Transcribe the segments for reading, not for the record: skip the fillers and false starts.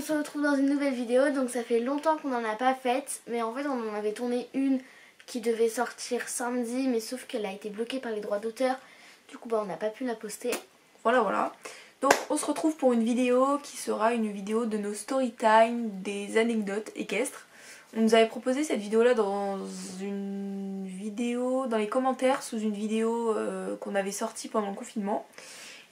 se retrouve dans une nouvelle vidéo. Donc ça fait longtemps qu'on n'en a pas faite, mais en fait on en avait tourné une qui devait sortir samedi, mais sauf qu'elle a été bloquée par les droits d'auteur. Du coup on n'a pas pu la poster. Voilà. Donc on se retrouve pour une vidéo qui sera une vidéo de nos story time, des anecdotes équestres. On nous avait proposé cette vidéo là dans les commentaires sous une vidéo qu'on avait sortie pendant le confinement.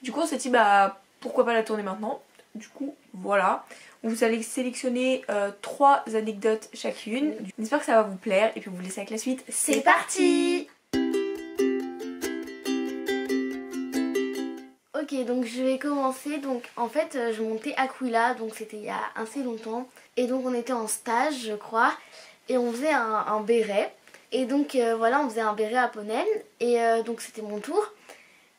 Du coup on s'est dit bah pourquoi pas la tourner maintenant. Du coup voilà, on vous a sélectionné 3 anecdotes chacune. J'espère que ça va vous plaire et puis vous laissez avec la suite. C'est parti! Ok, donc je vais commencer. Donc en fait je montais Aquila, donc c'était il y a assez longtemps. Et donc on était en stage je crois, et on faisait un béret. Et donc voilà, on faisait un béret à Ponel, et donc c'était mon tour.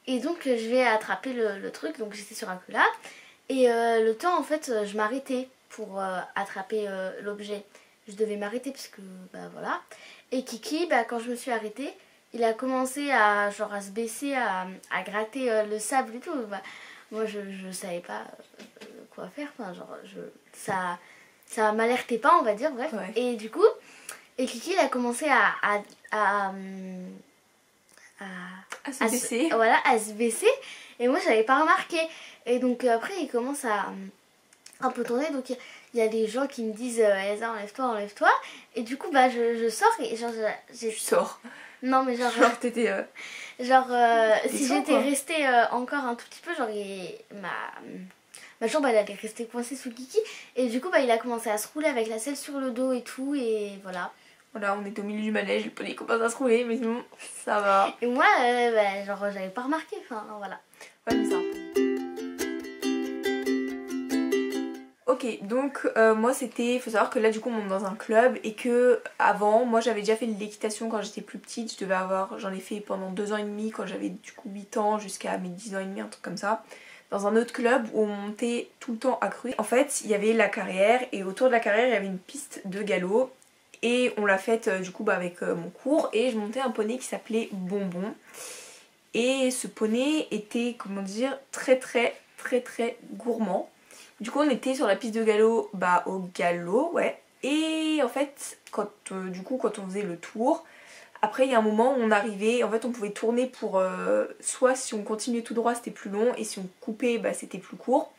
Et donc je vais attraper le truc, donc j'étais sur Aquila. Et le temps en fait je m'arrêtais pour attraper l'objet. Je devais m'arrêter parce que bah voilà. Et Kiki, bah, quand je me suis arrêtée, il a commencé à se baisser, à gratter le sable et tout. Bah, moi je savais pas quoi faire, enfin genre ça m'alertait pas on va dire, bref. Ouais. Et du coup, Kiki il a commencé à se baisser, et moi j'avais pas remarqué. Et donc après il commence à un peu tourner, donc il y a des gens qui me disent Elsa enlève-toi, et du coup bah je sors et genre Tu sors. Non mais genre t'étais si j'étais restée encore un tout petit peu, genre ma jambe elle allait rester coincée sous Kiki, et du coup bah il a commencé à se rouler avec la selle sur le dos et tout, et voilà. Voilà, on était au milieu du manège, le poney commence à se rouler, mais sinon ça va. Et moi bah, genre j'avais pas remarqué, enfin voilà. Ouais, mais ça. Ok, donc moi c'était, faut savoir que là du coup on monte dans un club, et que avant, moi j'avais déjà fait de l'équitation quand j'étais plus petite. J'en ai fait pendant 2 ans et demi quand j'avais du coup 8 ans jusqu'à mes 10 ans et demi, un truc comme ça. Dans un autre club où on montait tout le temps accru. En fait il y avait la carrière, et autour de la carrière il y avait une piste de galop. Et on l'a faite du coup avec mon cours, et je montais un poney qui s'appelait Bonbon. Et ce poney était, comment dire, très gourmand. Du coup on était sur la piste de galop, bah au galop, ouais. Et en fait quand on faisait le tour, après il y a un moment où on arrivait, en fait on pouvait tourner pour soit si on continuait tout droit c'était plus long, et si on coupait bah c'était plus court.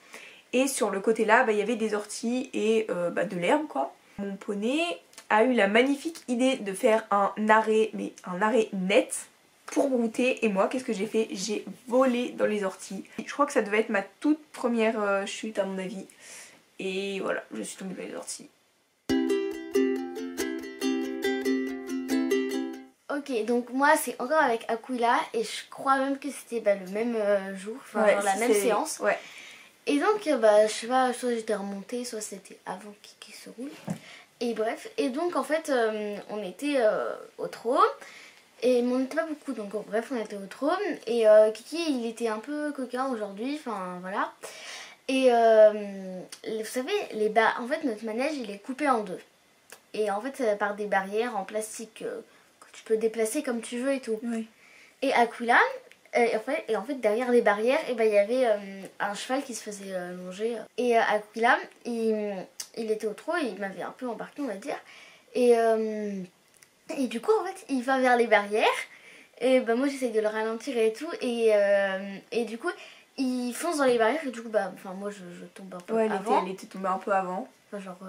Et sur le côté là bah, il y avait des orties et bah, de l'herbe quoi. Mon poney a eu la magnifique idée de faire un arrêt, mais un arrêt net pour brouter, et moi qu'est-ce que j'ai fait? J'ai volé dans les orties. Je crois que ça devait être ma toute première chute à mon avis, et voilà, je suis tombée dans les orties. Ok, donc moi c'est encore avec Aquila, et je crois même que c'était bah, le même jour, enfin ouais, genre la même séance. Ouais. Et donc bah je sais pas, soit j'étais remontée, soit c'était avant Kiki se roule. Et bref, et donc en fait on était au trône, et on n'était pas beaucoup, donc bref on était au trône, et Kiki il était un peu coquin aujourd'hui, enfin voilà. Et vous savez, en fait notre manège il est coupé en deux, et en fait par des barrières en plastique que tu peux déplacer comme tu veux et tout. Oui. Et Aquila, en fait derrière les barrières, et ben il y avait un cheval qui se faisait longer, et Aquila il était au trot, et il m'avait un peu embarqué on va dire, et du coup en fait il va vers les barrières, et bah moi j'essaye de le ralentir et tout, et du coup il fonce dans les barrières, et du coup bah enfin moi je tombe un peu avant. Elle était tombée un peu avant. Enfin, genre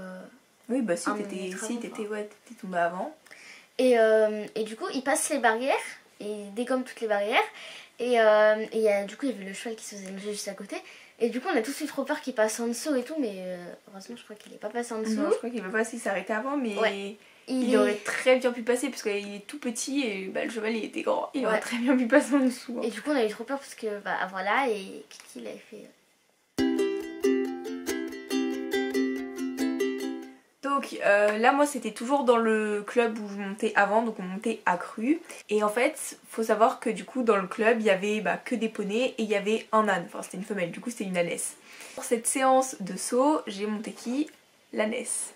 oui bah si t'étais tombée avant. Et du coup il passe les barrières, et il dégomme toutes les barrières, et du coup il y avait le cheval qui se faisait longer juste à côté, et du coup on a tous eu trop peur qu'il passe en dessous et tout, mais heureusement je crois qu'il est pas passé en dessous. Non, je crois qu'il va passer, il s'est arrêté avant, mais ouais. Il aurait très bien pu passer parce qu'il est tout petit, et bah, le cheval il était grand, il aurait très bien pu passer en dessous. Hein. Et du coup on a eu trop peur parce que bah voilà, et Kiki l'avait fait. Donc là moi c'était toujours dans le club où je montais avant, donc on montait accru. Et en fait faut savoir que du coup dans le club il y avait bah, que des poneys, et il y avait un âne, enfin c'était une femelle, du coup c'était une ânesse. Pour cette séance de saut j'ai monté qui? L'ânesse.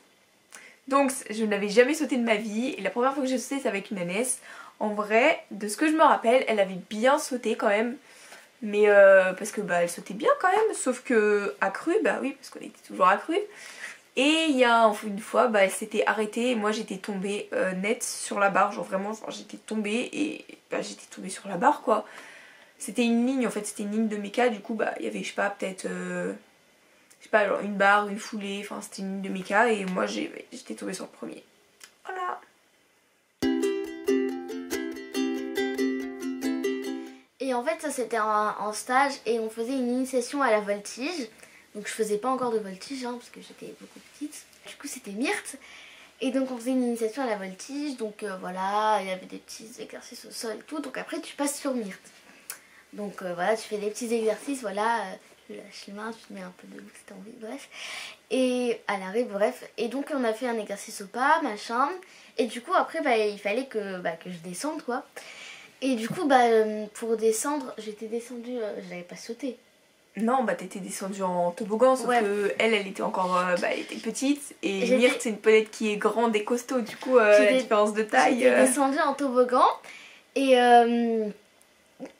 Donc je n'avais jamais sauté de ma vie, et la première fois que j'ai sauté c'est avec une ânesse. En vrai, de ce que je me rappelle, elle avait bien sauté quand même, mais parce que bah elle sautait bien quand même, sauf que accru, bah oui parce qu'on était toujours accru. Et il y a une fois, bah, elle s'était arrêtée et moi j'étais tombée net sur la barre, genre vraiment, j'étais tombée et bah, j'étais tombée sur la barre quoi. C'était une ligne en fait, c'était une ligne de méca, du coup bah il y avait je sais pas peut-être je sais pas genre une barre, une foulée, enfin c'était une ligne de méca et moi j'étais tombée sur le premier. Voilà. Et en fait ça c'était en stage et on faisait une initiation à la voltige. Donc je faisais pas encore de voltige hein, parce que j'étais beaucoup petite. Du coup c'était Myrthe. Et donc on faisait une initiation à la voltige. Donc voilà, il y avait des petits exercices au sol et tout. Donc après tu passes sur Myrthe. Donc voilà, tu fais des petits exercices, voilà. Tu lâches les mains, tu te mets un peu debout si t'as envie, bref. Et à l'arrêt, bref. Et donc on a fait un exercice au pas, machin. Et du coup après bah, il fallait que je descende quoi. Et du coup bah pour descendre, j'étais descendue, j'avais pas sauté. Non, bah t'étais descendue en toboggan, sauf que elle était encore elle était petite et Myrthe c'est une pelette qui est grande et costaud, du coup la différence de taille. J'étais descendue en toboggan et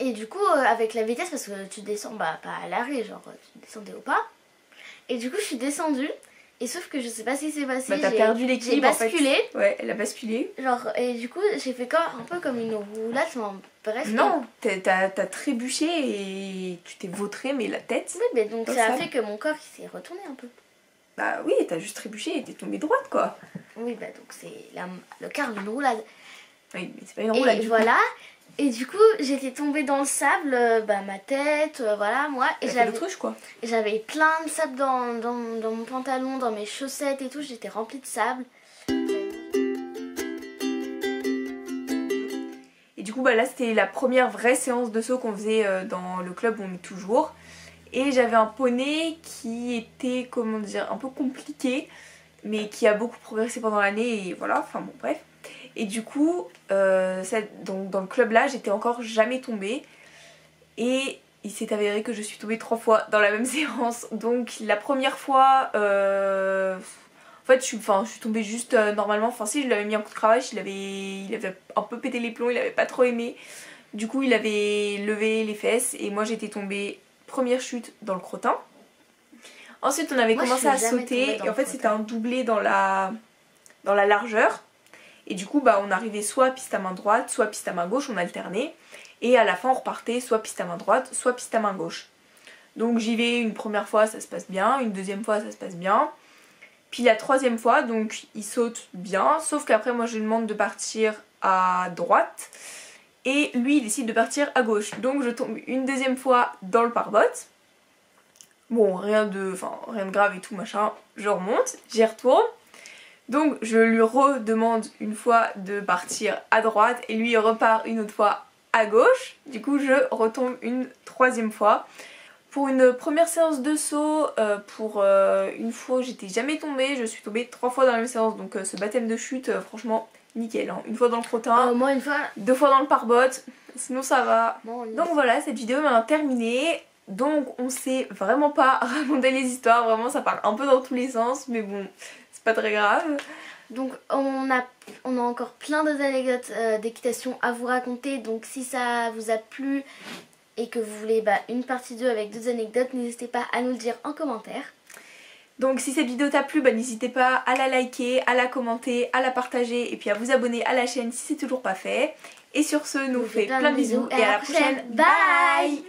du coup avec la vitesse, parce que tu descends pas à l'arrêt, genre tu descendais au pas. Et du coup je suis descendue. Et sauf que je sais pas ce qui s'est passé, bah, t'as perdu l'équilibre, j'ai basculé. En fait. Ouais, elle a basculé. Genre, et du coup, j'ai fait un peu comme une roulade, bref. Non, t'as trébuché et tu t'es vautré, mais la tête. Oui, mais donc ça a fait que mon corps s'est retourné un peu. Bah oui, t'as juste trébuché et t'es tombée droite, quoi. Oui, bah donc c'est le quart d'une roulade. Oui, mais c'est pas une roulade. Et voilà. Et du coup, j'étais tombée dans le sable, ma tête, voilà, moi. Et j'avais l'autruche, quoi. J'avais plein de sable dans mon pantalon, dans mes chaussettes et tout. J'étais remplie de sable. Et du coup, bah là, c'était la première vraie séance de saut qu'on faisait dans le club où on est toujours. Et j'avais un poney qui était, comment dire, un peu compliqué, mais qui a beaucoup progressé pendant l'année. Et voilà, enfin bon, bref. Et du coup, donc dans le club là, j'étais encore jamais tombée. Et il s'est avéré que je suis tombée 3 fois dans la même séance. Donc la première fois, en fait, je suis tombée juste normalement. Enfin si, je l'avais mis en coup de cravache, il avait un peu pété les plombs, il avait pas trop aimé. Du coup, il avait levé les fesses et moi j'étais tombée première chute dans le crottin. Ensuite, on avait commencé à sauter et en fait, c'était un doublé dans la largeur. Et du coup bah on arrivait soit piste à main droite, soit piste à main gauche, on alternait. Et à la fin on repartait soit piste à main droite, soit piste à main gauche. Donc j'y vais une première fois, ça se passe bien, une deuxième fois ça se passe bien. Puis la troisième fois, donc il saute bien, sauf qu'après moi je lui demande de partir à droite. Et lui il décide de partir à gauche. Donc je tombe une deuxième fois dans le pare-bottes. Bon, rien de grave et tout machin, je remonte, j'y retourne. Donc je lui redemande une fois de partir à droite et lui il repart une autre fois à gauche. Du coup je retombe une troisième fois. Pour une première séance de saut, une fois j'étais jamais tombée, je suis tombée 3 fois dans la même séance. Donc ce baptême de chute, franchement nickel. Hein. Une fois dans le crottin, moi une fois, 2 fois dans le pare-bottes, sinon ça va. Bon, donc voilà, cette vidéo est maintenant terminée. Donc on sait vraiment pas raconter les histoires, vraiment ça part un peu dans tous les sens, mais bon... pas très grave. Donc on a encore plein d'autres anecdotes d'équitation à vous raconter. Donc si ça vous a plu et que vous voulez une partie 2 avec 2 anecdotes, n'hésitez pas à nous le dire en commentaire. Donc si cette vidéo t'a plu, n'hésitez pas à la liker, à la commenter, à la partager et puis à vous abonner à la chaîne si c'est toujours pas fait. Et sur ce, nous fait plein de bisous et à la prochaine. Bye.